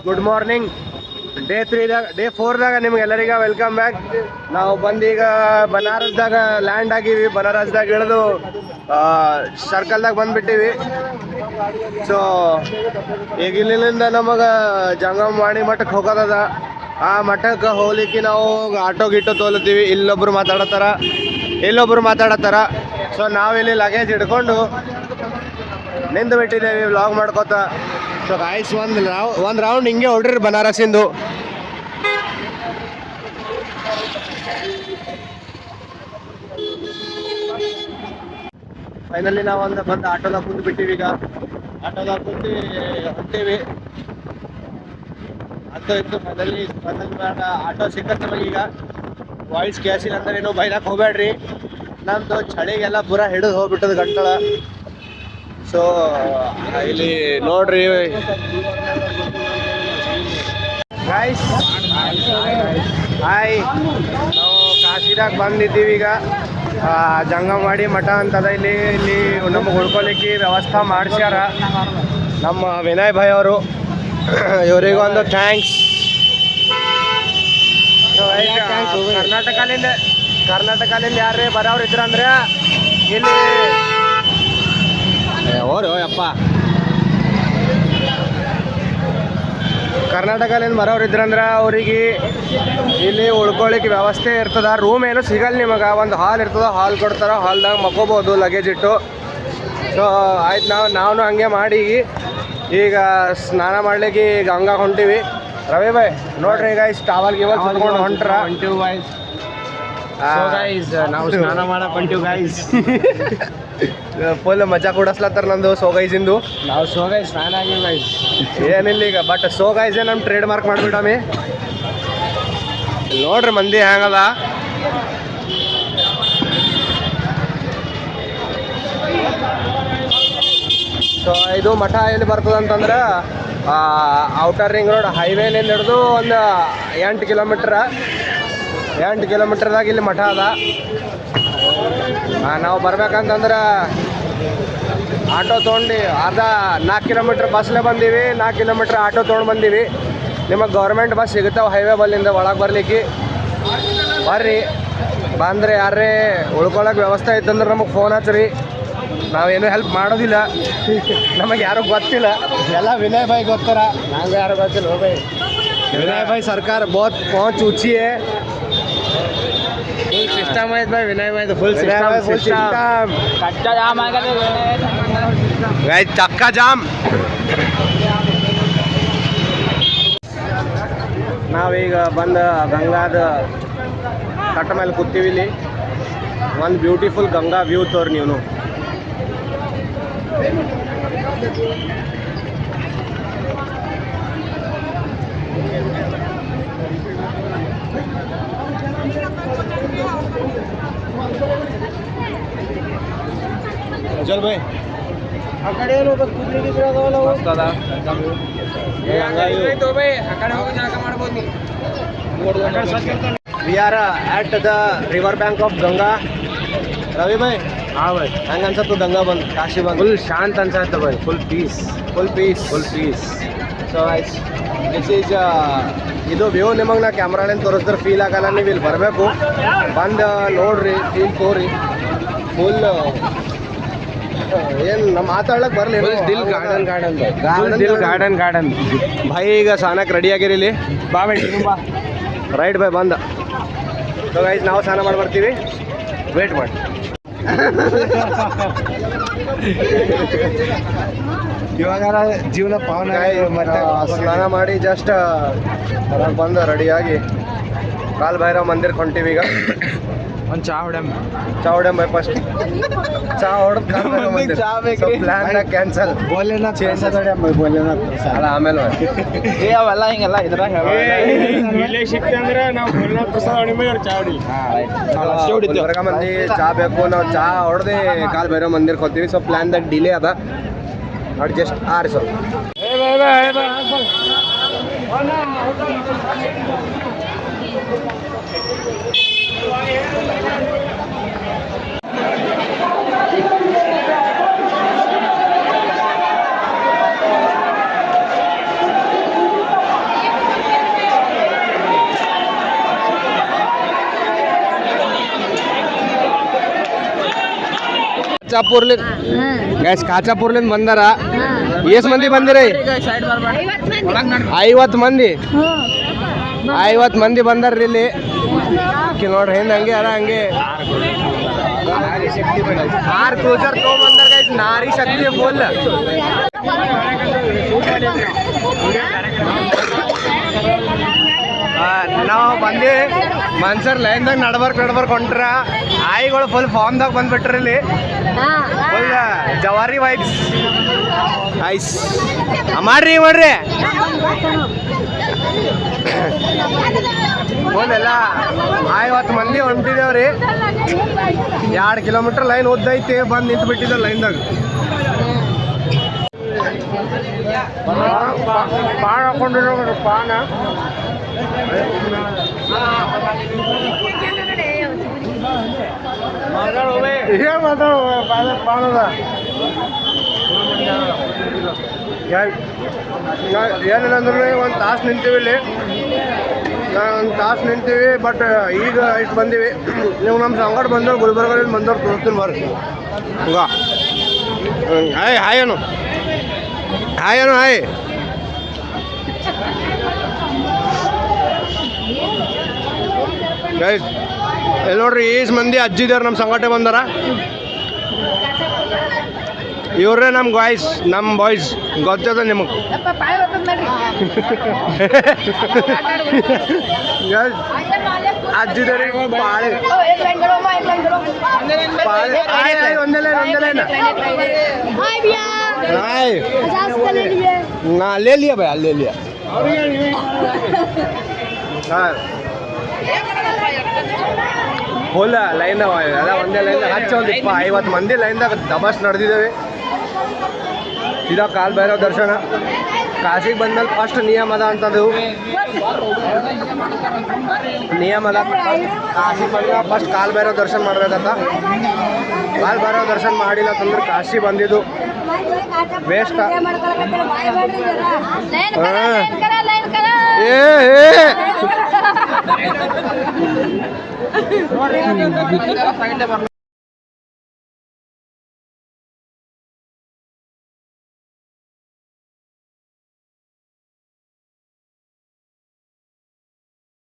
Good morning. Day 4ದಾಗ ನಿಮ್ಗೆಲ್ಲರಿಗ welcome back. ನಾವು ಬಂದೀಗ ಬನಾರಸ್ದಾಗ ಲ್ಯಾಂಡ್ ಆಗಿವಿ. ಬನಾರಸ್ದಾಗ ಇಳಿದು ಸರ್ಕಲ್ದಾಗ ಬಂದ್ಬಿಟ್ಟಿವಿ. ಸೊ ಈಗ ಇಲ್ಲಿಂದ ನಮಗೆ ಜಂಗಮವಾಣಿ ಮಠಕ್ಕೆ ಹೋಗೋದದ. ಆ ಮಠಕ್ಕೆ ಹೋಗ್ಲಿಕ್ಕೆ ನಾವು ಆಟೋ ಗಿಟೋ ತೋಲತ್ತೀವಿ. ಇಲ್ಲೊಬ್ರು ಮಾತಾಡತ್ತಾರ. ಸೊ ನಾವಿಲ್ಲಿ ಲಗೇಜ್ ಹಿಡ್ಕೊಂಡು ನಿಂದು ಬಿಟ್ಟಿದ್ದೇವೆ ವ್ಲಾಗ್ ಮಾಡ್ಕೋತ. ಸೊ ಗಾಯ್ಸ್ ಒಂದು ರೌಂಡ್ ಹಿಂಗೆ ಹೊಡ್ರಿ ಬನಾರಸಿಂದು. ಫೈನಲಿ ನಾವು ಬಂದು ಆಟೋದಾಗ ಕುಂತು ಬಿಟ್ಟಿವಿ. ಈಗ ಆಟೋದಾಗ ಕುಂತು ಹೊಂಟೀವಿ. ಇತ್ತು ಫೈನಲಿ ಆಟೋ ಸಿಕ್ಕತ್ತೆ ನಮಗೀಗ. ವಾಯ್ಸ್ ಕೇಳಿಸಿಲ್ಲ ಅಂದ್ರೆ ಏನು ಬೈಲಕ್ಕೆ ಹೋಗ್ಬೇಡ್ರಿ. ನಮ್ದು ಚಳಿಗೆಲ್ಲ ಪೂರ ಹಿಡಿದು ಹೋಗ್ಬಿಟ್ಟದ ಗಂಟಲ. ಸೊ ಇಲ್ಲಿ ನೋಡ್ರಿ ಗೈಸ್, ಹಾಯ್. ನಾವು ಕಾಶಿದಾಗ ಬಂದಿದ್ದೀವಿ. ಈಗ ಜಂಗಮವಾಡಿ ಮಠ ಅಂತದ. ಇಲ್ಲಿ ನಮಗೆ ಉಳ್ಕೊಲಿಕ್ಕೆ ವ್ಯವಸ್ಥೆ ಮಾಡಿಸ್ಯಾರ ನಮ್ಮ ವಿನಯ್ ಭಾಯ್ ಅವರು. ಇವರಿಗೊಂದು ಥ್ಯಾಂಕ್ಸ್. ಕರ್ನಾಟಕದಿಂದ ಯಾರೇ ಬರೋರು ಇದ್ರಂದ್ರೆ ಇಲ್ಲಿ ಅಪ್ಪ ಕರ್ನಾಟಕದಿಂದ ಬರೋರು ಇದ್ರಂದ್ರೆ ಅವರಿಗೆ ಇಲ್ಲಿ ಉಳ್ಕೊಳ್ಳಿಕ್ಕೆ ವ್ಯವಸ್ಥೆ ಇರ್ತದ. ರೂಮ್ ಏನು ಸಿಗಲ್ಲ ನಿಮಗೆ. ಒಂದು ಹಾಲ್ ಇರ್ತದ, ಹಾಲ್ ಕೊಡ್ತಾರೆ. ಹಾಲ್ದಾಗ ಮಕ್ಕೋಬೋದು ಲಗೇಜ್ ಇಟ್ಟು. ಸೊ ಆಯ್ತು, ನಾವು ಹಂಗೆ ಮಾಡಿ ಈಗ ಸ್ನಾನ ಮಾಡ್ಲಿಕ್ಕೆ ಗಂಗಾ ಹೊಂಟಿವಿ. ರವಿ ಬಾಯ್ ನೋಡ್ರಿ ಈಗ ಇಷ್ಟು ಟಾವಲ್ ಗಿವಲ್ ಸುತ್ಕೊಂಡು ಹೊಂಟ್ರ. ನಾವು ಸ್ನಾನ ಮಾಡಕ್ ಹೊಂಟಿವ್ ಗೈಸ್. ಫುಲ್ ಮಜಾ ಕೊಡಸ್ಲತ್ತಾರ ನಮ್ದು ಸೋಗೈಸಿಂದು. ನಾವು ಸೋಗೈಸ್ ಸ್ನಾನ ಆಗಿಲ್ಲ ಗೈಸ್. ಏನಿಲ್ಲ ಈಗ, ಬಟ್ ಸೋಗೈಸೇ ನಮ್ಮ ಟ್ರೇಡ್ ಮಾರ್ಕ್ ಮಾಡ್ಬಿಟ್ಟಮಿ. ನೋಡ್ರಿ ಮಂದಿ ಹ್ಯಾಂಗದ. ಸೊ ಇದು ಮಠ ಎಲ್ಲಿ ಬರ್ತದೆ ಅಂತಂದ್ರೆ ಔಟರ್ ರಿಂಗ್ ರೋಡ್ ಹೈವೇಲಿಂದ ಹಿಡಿದು ಒಂದು 8 ಕಿಲೋಮೀಟರ್ದಾಗ ಇಲ್ಲಿ ಮಠ ಅದ. ನಾವು ಬರ್ಬೇಕಂತಂದ್ರೆ ಆಟೋ ತೊಗೊಂಡು 4 ಕಿಲೋಮೀಟ್ರ್ ಬಸ್ಲೇ ಬಂದೀವಿ. 4 ಕಿಲೋಮೀಟ್ರ್ ಆಟೋ ತೊಗೊಂಡು ಬಂದೀವಿ. ನಿಮಗೆ ಗೌರ್ಮೆಂಟ್ ಬಸ್ ಸಿಗುತ್ತಾವೆ ಹೈವೇ ಬಲ್ಲಿಂದ ಒಳಗೆ ಬರ್ಲಿಕ್ಕೆ. ಬರ್ರಿ, ಬಂದರೆ ಯಾರೇ ಉಳ್ಕೊಳಕ್ಕೆ ವ್ಯವಸ್ಥೆ ಐತಂದ್ರೆ ನಮಗೆ ಫೋನ್ ಹಚ್ಚ್ರಿ. ನಾವೇನು ಹೆಲ್ಪ್ ಮಾಡೋದಿಲ್ಲ. ನಮಗೆ ಯಾರು ಗೊತ್ತಿಲ್ಲ. ಎಲ್ಲ ವಿನಯ್ ಭಾಯ್ ಗೊತ್ತಾರ, ನಂಗೆ ಯಾರು ಗೊತ್ತಿಲ್ಲ. ವಿನಯ್ ಭಾಯ್ ಸರ್ಕಾರ ಬಹುತ್ ಪहुंच ऊंची है. फुल सिस्टम है भाई विनय भाई. तो फुल सिस्टम कच्चा जाम आ गया चक्का जाम. ನಾವೀಗ ಬಂದು ಗಂಗಾದ ಕಟ್ಟ ಮೇಲೆ ಕೂತೀವಿ. ಇಲ್ಲಿ ಒಂದು ಬ್ಯೂಟಿಫುಲ್ ಗಂಗಾ ವ್ಯೂ ತೋರಿ ನೀವು. ಚಲ್ ಭಾಯ್ ಆ ಕಡೆ we are at the river bank of Ganga. Ravi ಭಾಯ್, ಹಾಂ ಭಾಯ್, ಹಂಗೆ ಅನ್ಸತ್ತು ಗಂಗಾ ಬಂದು ಕಾಶಿ ಬಂದು ಫುಲ್ ಶಾಂತ ಅನ್ಸತ್ತೆ ಭಾಯ್. Full peace. ಸೊ ಆಯ್ತು, ದಿಸ್ ಈಸ್ ಇದು ವ್ಯೂ. ನಿಮಗೆ ನಾ ಕ್ಯಾಮ್ರಾಲಿಂದ ತೋರಿಸಿದ್ರೆ ಫೀಲ್ ಆಗಲ್ಲ. ನೀವು ಇಲ್ಲಿ ಬರಬೇಕು, ಬಂದು ನೋಡ್ರಿ, ಫೀಲ್ ತೋರಿ. ಫುಲ್ ಏನು ನಮ್ಮ ಮಾತಾಡ್ಲಕ್ಕೆ ಬರಲಿ. ಗಾರ್ಡನ್ ಭಾಯ್ ಈಗ ಸ್ನಾನಕ್ಕೆ ರೆಡಿ ಆಗಿರಿ. ಇಲ್ಲಿ ಬಾ ರೈಟ್ ಭಾಯ್ ಬಂದ. ಸೊ ಗೈಸ್, ನಾವು ಸ್ನಾನ ಮಾಡಿ ಬರ್ತೀವಿ, ವೇಟ್ ಮಾಡಿ. ಇವಾಗ ಜೀವನ ಪಾವನ. ಮತ್ತೆ ಸ್ನಾನ ಮಾಡಿ ಜಸ್ಟ್ ಹೊರಗೆ ಬಂದು ರೆಡಿಯಾಗಿ ಕಾಲ್ ಭೈರವ್ ಮಂದಿರಕ್ಕೆ ಹೊಂಟೀವಿ. ಈಗ ಒಂದು ಚಾ ಹೊಡೆಮ್ ಬೈ. ಫಸ್ಟ್ ಚಾ ಹೊಡೆದು ಪ್ಲಾನ್ ಕ್ಯಾನ್ಸಲ್. ಅಲ್ಲ ಆಮೇಲೆ ಅವೆಲ್ಲ ಹಿಂಗೆಲ್ಲ ಇದ್ರಾಗ ಸಿಕ್ತಂದ್ರೆ ನಾವು ಗುಲ್ಬರ್ಗ ಮಂದಿ ಚಾ ಬೇಕು. ನಾವು ಚಾ ಹೊಡೆದು ಕಾಲ್ ಭೈರವ್ ಮಂದಿರಕ್ಕೆ ಹೋಗ್ತೀವಿ. ಸೊ ಪ್ಲಾನ್ದಾಗ ಡಿಲೇ ಅದ, ಅಡ್ಜಸ್ಟ್ ಆರಿ ಸ್ವಲ್ಪ. ಕಾಚಾಪುರ್ಲಿಂದ ಗೈಸ್ ಕಾಚಾಪುರ್ಲಿಂದ ಬಂದಾರ. ಎಷ್ಟು ಮಂದಿ ಬಂದಿರಿ? 50 ಮಂದಿ. 50 ಮಂದಿ ಬಂದಾರ್ರಿ ಇಲ್ಲಿ. ನೋಡ್ರಿ ಹಿಂದೆ ಹಂಗೆ ಅದ ಹಂಗೆ 6 cruiser ತೊಗೊಂಬಂದಾರ guys. Nari Shakti full. ನಾವು ಬಂದು ಮನ್ಸರ್ ಲೈನ್ದಾಗ ನಡ್ಬರ್ಕ್ ಹೊಂಟ್ರ. ಆಯಿಗಳು ಫುಲ್ ಫಾರ್ಮ್ದಾಗ ಬಂದ್ಬಿಟ್ರಿ ಇಲ್ಲಿ. ಫುಲ್ ಜವಾರಿ ವೈಬ್ಸ್ ಐಸ್ ಮಾಡ್ರಿ ಫುಲ್ 50 ಮಂದಿ ಹೊಂಟಿದೇವ್ರಿ. 2 ಕಿಲೋಮೀಟರ್ ಲೈನ್ ಉದ್ದೈತಿ. ಬಂದು ನಿಂತು ಬಿಟ್ಟಿದ್ದ ಲೈನ್ದಾಗ. ಪಾನ ಹಾಕೊಂಡಿರೋ ಪಾನ ಪಾನದ ಏನಿಲ್ಲ ಅಂದ್ರೆ 1 ತಾಸು ನಿಂತೀವಿ ಇಲ್ಲಿ. 1 ತಾಸು ನಿಂತೀವಿ. ಬಟ್ ಈಗ ಇಷ್ಟು ಬಂದೀವಿ. ನೀವು ನಮ್ಮ ಸಂಗಡ ಬಂದವ್ರು ಗುಲ್ಬರ್ಗದಿಂದ ಬಂದವ್ರು ತೋರಿಸ್ತೀನಿ ಬರ್ರಿ. ಈಗ ಹಾಯ್ ಏನು ಗೈಸ್ ಇಲ್ಲಿ ನೋಡ್ರಿ ಈಸ್ ಮಂದಿ ಅಜ್ಜಿದೇವ್ರು ನಮ್ಮ ಸಂಗಟೆ ಬಂದಾರ. ಇವ್ರೇ ನಮ್ಮ ಬಾಯ್ಸ್ ಗೊತ್ತದ ನಿಮಗೆ. ಅಜ್ಜಿದೇವ್ರಿಗೆ ಪಾಳೆ ಒಂದೇ ಲೈನ್ ना ले लिया भैया ले लिया. ಫುಲ್ ಲೈನ್ ಅದ ಒಂದೇ ಲೈನ್ದಾಗ 50 ಮಂದಿ ಲೈನ್ದಾಗ ದಬಸ್ ನಡೆದಿದ್ದೇವೆ. ಸೀದಾ ಕಾಲ್ ಭೈರವ್ ದರ್ಶನ. ಕಾಶಿಗೆ ಬಂದ್ಮೇಲೆ ಫಸ್ಟ್ ನಿಯಮ ಅದ ಅಂತಂದು ಕಾಶಿಗೆ ಬಂದ್ರೆ ಫಸ್ಟ್ ಕಾಲ್ ಭೈರವ್ ದರ್ಶನ ಮಾಡ್ಬೇಕಂತ. ಕಾಲ್ ಭೈರವ್ ದರ್ಶನ ಮಾಡಿಲ್ಲ ಅಂತಂದ್ರೆ ಕಾಶಿ ಬಂದಿದ್ದು ವೇಸ್ಟ್.